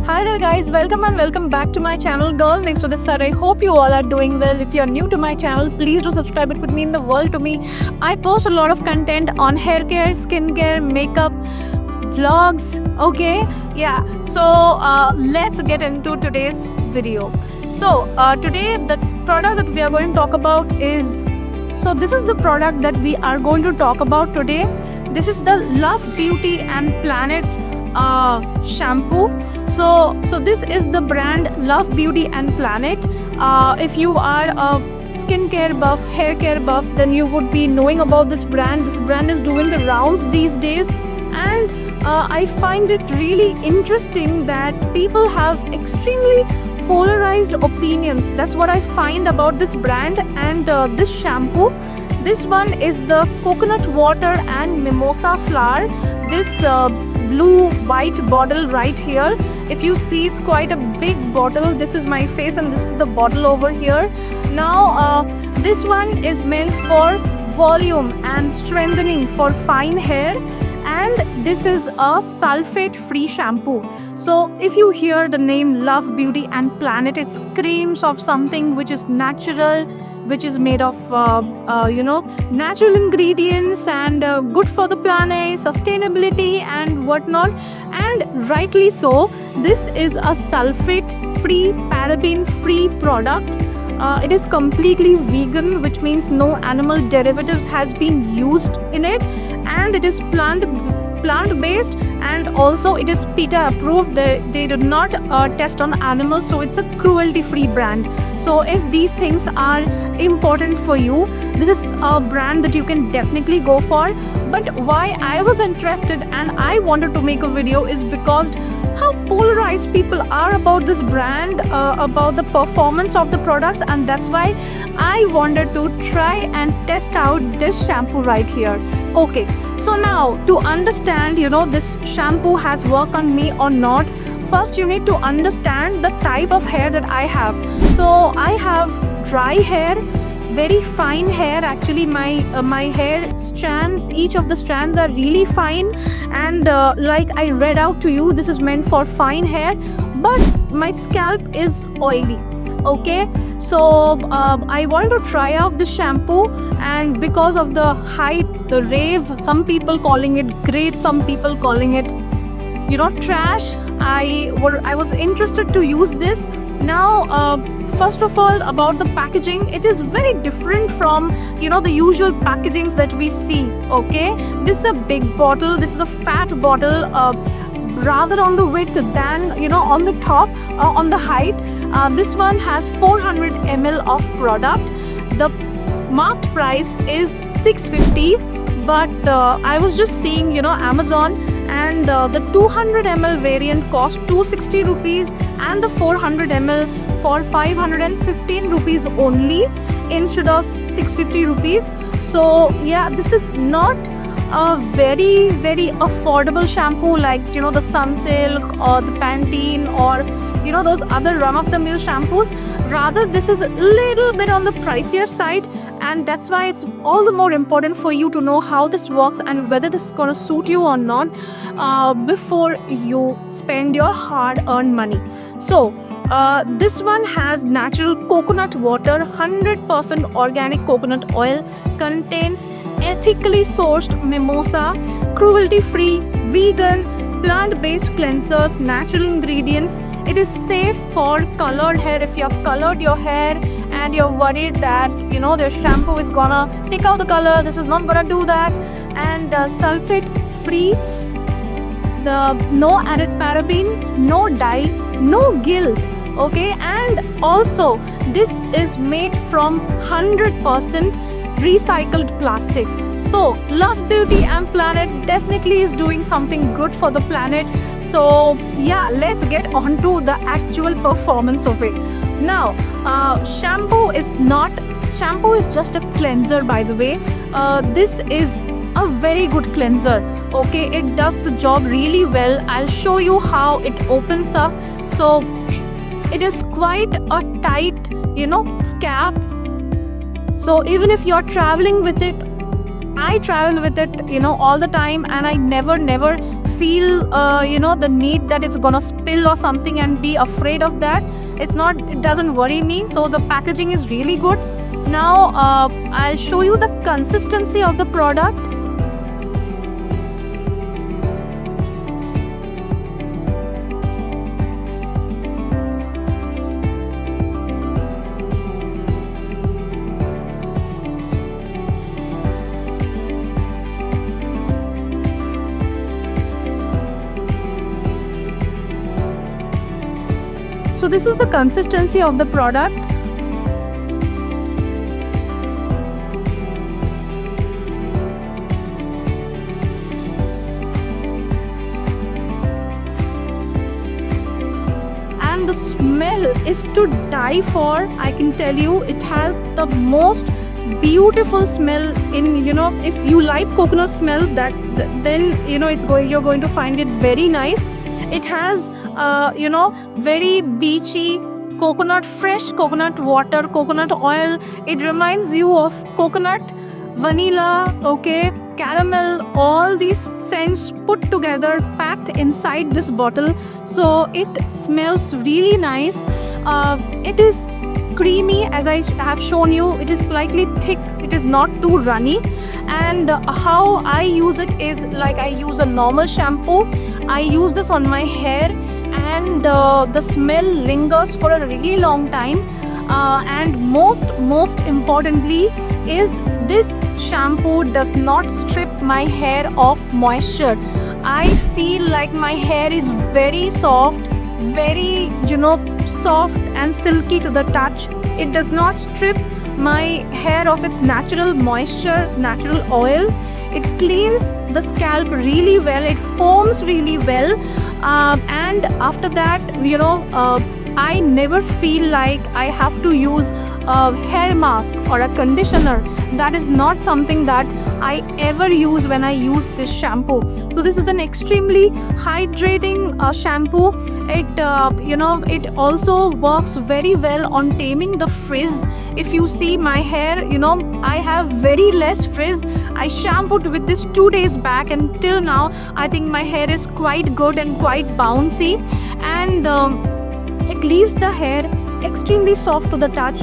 Hi there guys, welcome back to my channel Girl Next to the Star. I hope you all are doing well. If you are new to my channel, please do subscribe. It would mean the world to me. I post a lot of content on hair care, skincare, makeup, vlogs. Okay, yeah. So let's get into today's video. So today the product that we are going to talk about is, so this is the product that we are going to talk about today. This is the Love Beauty and Planet's shampoo. So this is the brand Love Beauty and Planet. If you are a skincare buff, hair care buff, then you would be knowing about this brand. This brand is doing the rounds these days, and I find it really interesting that people have extremely polarized opinions. That's what I find about this brand and this shampoo. This one is the coconut water and mimosa flower. This blue white bottle right here, if you see, it's quite a big bottle. This is my face and this is the bottle over here. Now this one is meant for volume and strengthening for fine hair, and this is a sulfate free shampoo. So if you hear the name Love Beauty and Planet, it screams of something which is natural, which is made of natural ingredients and good for the planet, sustainability and whatnot. And rightly so, this is a sulfate free, paraben free product. It is completely vegan, which means no animal derivatives has been used in it, and it is plant based, and also it is PETA approved. They did not test on animals, so it's a cruelty free brand. So if these things are important for you, this is a brand that you can definitely go for. But why I was interested and I wanted to make a video is because how polarized people are about this brand, about the performance of the products, and that's why I wanted to try and test out this shampoo right here. Okay, so now to understand, this shampoo has worked on me or not, first you need to understand the type of hair that I have. So I have dry hair, very fine hair. Actually my hair strands, each of the strands are really fine, and like I read out to you, this is meant for fine hair, but my scalp is oily. Okay, so I wanted to try out this shampoo, and because of the hype, the rave, some people calling it great, some people calling it trash, I was interested to use this. Now first of all, about the packaging, it is very different from the usual packagings that we see. Okay, this is a big bottle, this is a fat bottle, rather on the width than on the top, on the height. This one has 400 ml of product. The marked price is 650, but I was just seeing Amazon, and the 200 ml variant cost 260 rupees and the 400 ml for 515 rupees only instead of 650 rupees. So yeah, this is not a very affordable shampoo like the Sunsilk or the Pantene or those other run-of-the-mill shampoos. Rather, this is a little bit on the pricier side, and that's why it's all the more important for you to know how this works and whether this is going to suit you or not before you spend your hard-earned money. So this one has natural coconut water, 100% organic coconut oil, contains ethically sourced mimosa, cruelty-free, vegan, plant-based cleansers, natural ingredients. It is safe for colored hair. If you have colored your hair and you're worried that their shampoo is gonna take out the color, this is not gonna do that. And sulfate free, the no added paraben, no dye, no guilt. Okay, and also this is made from 100% recycled plastic. So Love Beauty and Planet definitely is doing something good for the planet. So yeah, let's get on to the actual performance of it. Now shampoo is just a cleanser, by the way. This is a very good cleanser. Okay, it does the job really well. I'll show you how it opens up. So it is quite a tight cap. So even if you're traveling with it, I travel with it all the time, and I never feel the need that it's gonna spill or something and be afraid of that. It doesn't worry me. So the packaging is really good. Now I'll show you the consistency of the product. So this is the consistency of the product. And the smell is to die for. I can tell you, it has the most beautiful smell. If you like coconut smell, then you're going to find it very nice. It has very beachy coconut, fresh coconut water, coconut oil. It reminds you of coconut, vanilla, okay, caramel, all these scents put together, packed inside this bottle. So it smells really nice. It is creamy, as I have shown you. It is slightly thick, it is not too runny. And how I use it is like I use a normal shampoo. I use this on my hair, and the smell lingers for a really long time. And most importantly is this shampoo does not strip my hair of moisture. I feel like my hair is very soft, very soft and silky to the touch. It does not strip my hair of its natural moisture, natural oil. It cleans the scalp really well, it foams really well, and after that I never feel like I have to use a hair mask or a conditioner. That is not something that I ever use when I use this shampoo. So this is an extremely hydrating shampoo. It also works very well on taming the frizz. If you see my hair, I have very less frizz. I shampooed with this 2 days back, and till now I think my hair is quite good and quite bouncy, and it leaves the hair extremely soft to the touch.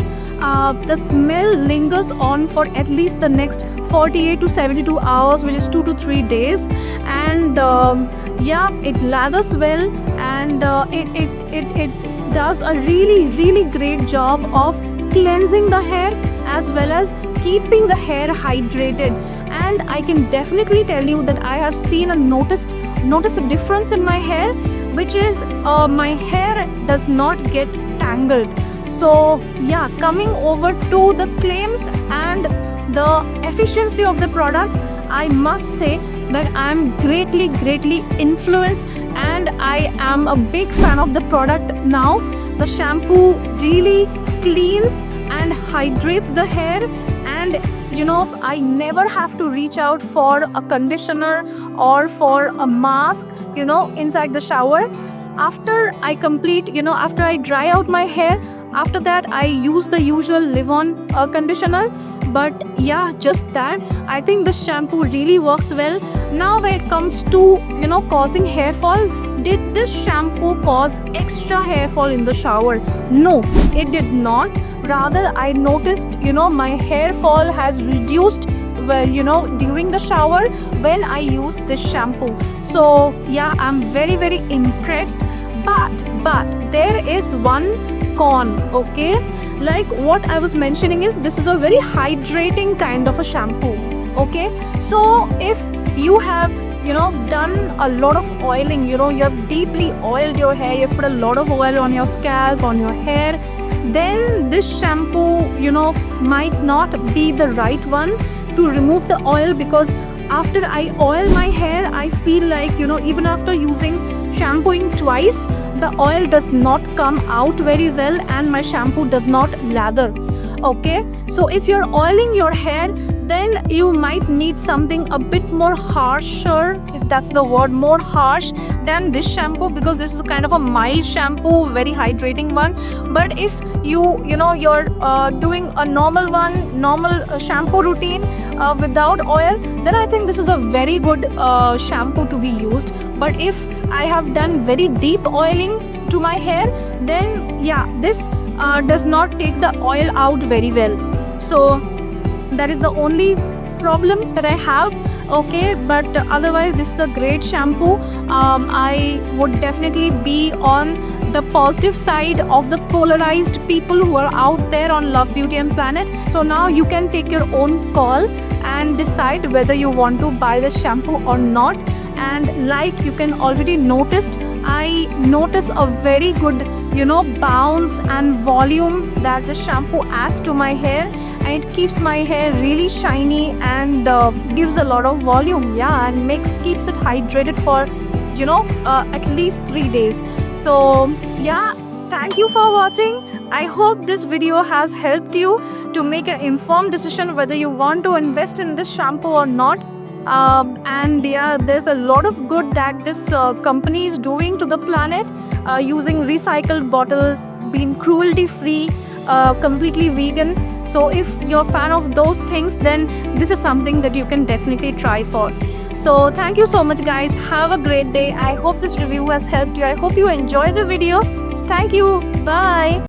The smell lingers on for at least the next 48 to 72 hours, which is 2 to 3 days. And it lathers well, and it does a really great job of cleansing the hair as well as keeping the hair hydrated. And I can definitely tell you that I have noticed a difference in my hair, which is my hair does not get tangled. So coming over to the claims and the efficiency of the product, I must say that I am greatly influenced, and I am a big fan of the product now. The shampoo really cleans and hydrates the hair, and I never have to reach out for a conditioner or for a mask inside the shower. After I after I dry out my hair, after that I use the usual Live-On conditioner. But just that, I think the shampoo really works well. Now when it comes to causing hair fall, did this shampoo cause extra hair fall in the shower? No, it did not. Rather, I noticed my hair fall has reduced during the shower when I use this shampoo. So I'm very impressed. But there is one con, okay? Like what I was mentioning is, this is a very hydrating kind of a shampoo, okay? So if you have done a lot of oiling, you have deeply oiled your hair, you've put a lot of oil on your scalp, on your hair, then this shampoo might not be the right one to remove the oil. Because after I oil my hair, I feel like even after shampooing twice, the oil does not come out very well, and my shampoo does not lather, okay? So if you're oiling your hair, then you might need something a bit more harsher, if that's the word, more harsh than this shampoo, because this is kind of a mild shampoo, very hydrating one. But if you're doing a normal shampoo routine, without oil, then I think this is a very good shampoo to be used. But if I have done very deep oiling to my hair, then yeah, this does not take the oil out very well. So that is the only problem that I have. Okay, but otherwise this is a great shampoo. I would definitely be on the positive side of the polarized people who are out there on Love, Beauty and Planet. So now you can take your own call and decide whether you want to buy this shampoo or not. And like you can already notice, I notice a very good bounce and volume that the shampoo adds to my hair, and it keeps my hair really shiny and gives a lot of volume, yeah, and keeps it hydrated for at least 3 days. So yeah, thank you for watching. I hope this video has helped you to make an informed decision whether you want to invest in this shampoo or not. And yeah, there's a lot of good that this company is doing to the planet, using recycled bottle, being cruelty free, completely vegan. So if you're a fan of those things, then this is something that you can definitely try for. So thank you so much guys, have a great day. I hope this review has helped you. I hope you enjoy the video. Thank you, bye.